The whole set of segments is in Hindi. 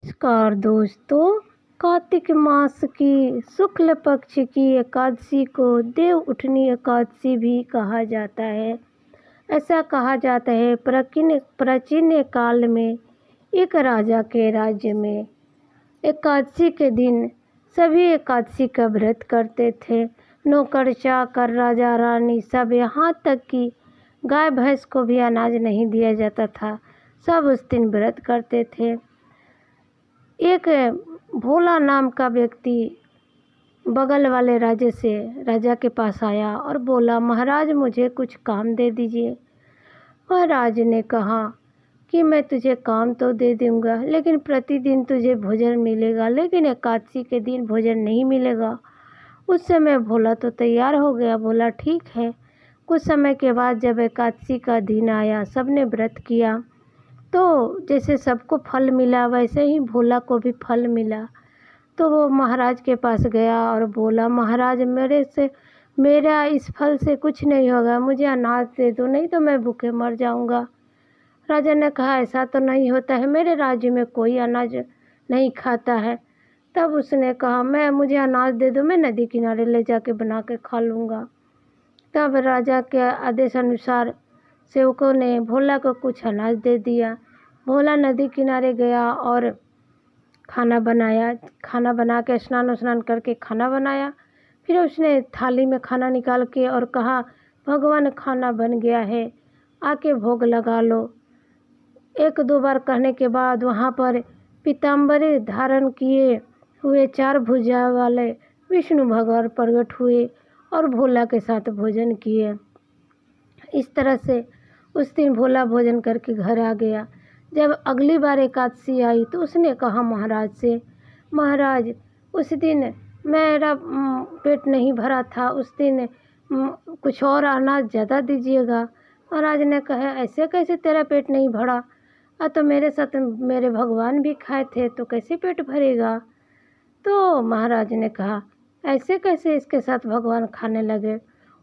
नमस्कार दोस्तों। कार्तिक मास की शुक्ल पक्ष की एकादशी को देव उठनी एकादशी भी कहा जाता है। ऐसा कहा जाता है प्राचीन काल में एक राजा के राज्य में एकादशी के दिन सभी एकादशी का व्रत करते थे। नौकर चाकर राजा रानी सब, यहाँ तक कि गाय भैंस को भी अनाज नहीं दिया जाता था, सब उस दिन व्रत करते थे। एक भोला नाम का व्यक्ति बगल वाले राजा के पास आया और बोला, महाराज मुझे कुछ काम दे दीजिए। महाराज ने कहा कि मैं तुझे काम तो दे दूंगा, लेकिन प्रतिदिन तुझे भोजन मिलेगा, लेकिन एकादशी के दिन भोजन नहीं मिलेगा। उस समय भोला तो तैयार हो गया, बोला ठीक है। कुछ समय के बाद जब एकादशी का दिन आया, सबने व्रत किया, तो जैसे सबको फल मिला वैसे ही भोला को भी फल मिला। तो वो महाराज के पास गया और बोला, महाराज मेरा इस फल से कुछ नहीं होगा, मुझे अनाज दे दो, नहीं तो मैं भूखे मर जाऊंगा। राजा ने कहा, ऐसा तो नहीं होता है, मेरे राज्य में कोई अनाज नहीं खाता है। तब उसने कहा, मुझे अनाज दे दो, मैं नदी किनारे ले जाके बना के खा लूँगा। तब राजा के आदेश अनुसार सेवकों ने भोला को कुछ अनाज दे दिया। भोला नदी किनारे गया और खाना बनाया। खाना बना के स्नान करके खाना बनाया। फिर उसने थाली में खाना निकाल के और कहा, भगवान खाना बन गया है, आके भोग लगा लो। एक दो बार कहने के बाद वहाँ पर पीताम्बरी धारण किए हुए 4 भुजा वाले विष्णु भगवान प्रकट हुए और भोला के साथ भोजन किए। इस तरह से उस दिन भोला भोजन करके घर आ गया। जब अगली बार एकादशी आई तो उसने कहा महाराज से, महाराज उस दिन मेरा पेट नहीं भरा था, उस दिन कुछ और अनाज ज़्यादा दीजिएगा। महाराज ने कहा, ऐसे कैसे तेरा पेट नहीं भरा, तो मेरे साथ मेरे भगवान भी खाए थे, तो कैसे पेट भरेगा। तो महाराज ने कहा, ऐसे कैसे इसके साथ भगवान खाने लगे।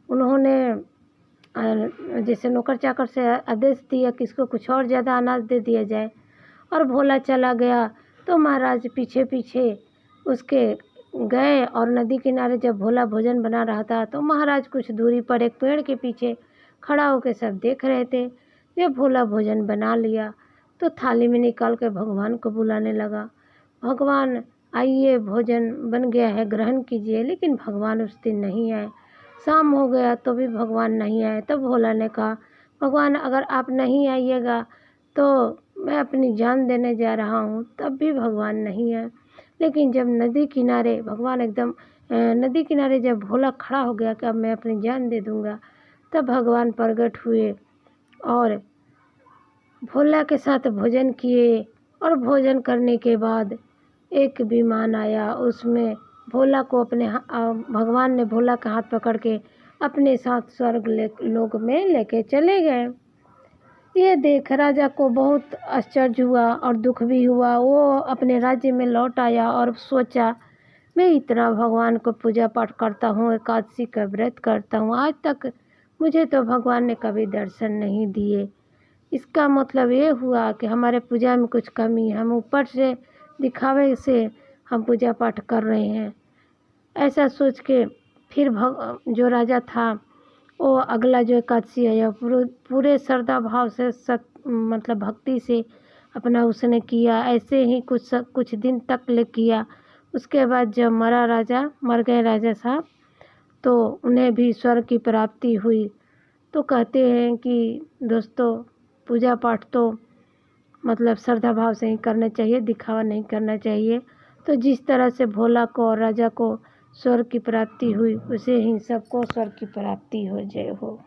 उन्होंने जैसे नौकर चाकर से आदेश दिया कि इसको कुछ और ज़्यादा अनाज दे दिया जाए, और भोला चला गया। तो महाराज पीछे पीछे उसके गए और नदी किनारे जब भोला भोजन बना रहा था तो महाराज कुछ दूरी पर एक पेड़ के पीछे खड़ा होकर सब देख रहे थे। जब भोला भोजन बना लिया तो थाली में निकाल कर भगवान को बुलाने लगा, भगवान आइए, भोजन बन गया है, ग्रहण कीजिए। लेकिन भगवान उस दिन नहीं आए। शाम हो गया तो भी भगवान नहीं आए। तब भोला ने कहा, भगवान अगर आप नहीं आइएगा तो मैं अपनी जान देने जा रहा हूँ। तब भी भगवान नहीं आए। लेकिन जब नदी किनारे नदी किनारे जब भोला खड़ा हो गया कि अब मैं अपनी जान दे दूँगा, तब भगवान प्रकट हुए और भोला के साथ भोजन किए। और भोजन करने के बाद एक विमान आया, उसमें भोला को भगवान ने भोला का हाथ पकड़ के अपने साथ स्वर्ग लोक में लेके चले गए। ये देख राजा को बहुत आश्चर्य हुआ और दुख भी हुआ। वो अपने राज्य में लौट आया और सोचा, मैं इतना भगवान को पूजा पाठ करता हूँ, एकादशी का व्रत करता हूँ, आज तक मुझे तो भगवान ने कभी दर्शन नहीं दिए। इसका मतलब ये हुआ कि हमारे पूजा में कुछ कमी है, हम ऊपर से दिखावे से हम पूजा पाठ कर रहे हैं। ऐसा सोच के फिर जो राजा था वो अगला जो एकादशी आया पूरे श्रद्धा भाव से मतलब भक्ति से अपना उसने किया। ऐसे ही कुछ दिन तक ले किया। उसके बाद जब मर गए राजा साहब, तो उन्हें भी स्वर्ग की प्राप्ति हुई। तो कहते हैं कि दोस्तों, पूजा पाठ तो मतलब श्रद्धा भाव से ही करना चाहिए, दिखावा नहीं करना चाहिए। तो जिस तरह से भोला को और राजा को स्वर्ग की प्राप्ति हुई, उसे ही सबको स्वर्ग की प्राप्ति हो। जय हो।